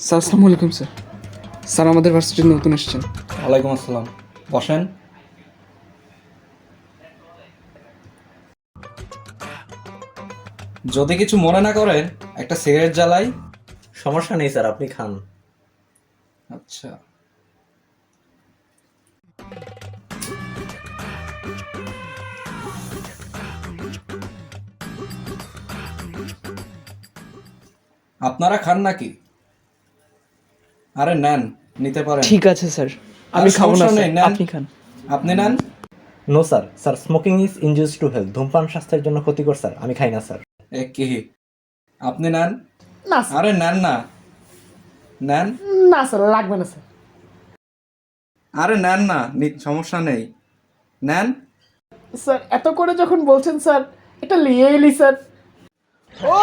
Sir আসসালামু আলাইকুম sir. Sir আমাদের ভার্সিটিতে নতুন এসেছেন। ওয়ালাইকুম আসসালাম, বসেন। যদি কিছু মনে না করেন একটা সিগারেট জ্বালাই। সমস্যা নেই স্যার, আপনি খান। আচ্ছা, আপনারা খান নাকি? আরে নেন, নিতে পারেন। ঠিক আছে স্যার, আমি খাবো না সমস্যা স্যার, নেই, নেন। আপনি খান। আপনি নেন। No sir, sir smoking is injurious to health. ধূমপান স্বাস্থ্যের জন্য ক্ষতিকর স্যার, আমি খাই না স্যার। এ কি, আপনি নেন। না স্যার, আরে নেন না, নেন। না স্যার, লাগবে না স্যার। আরে নেন না, সমস্যা নেই, নেন। স্যার এত করে যখন বলছেন স্যার, এটা নিয়ে এলি স্যার। ও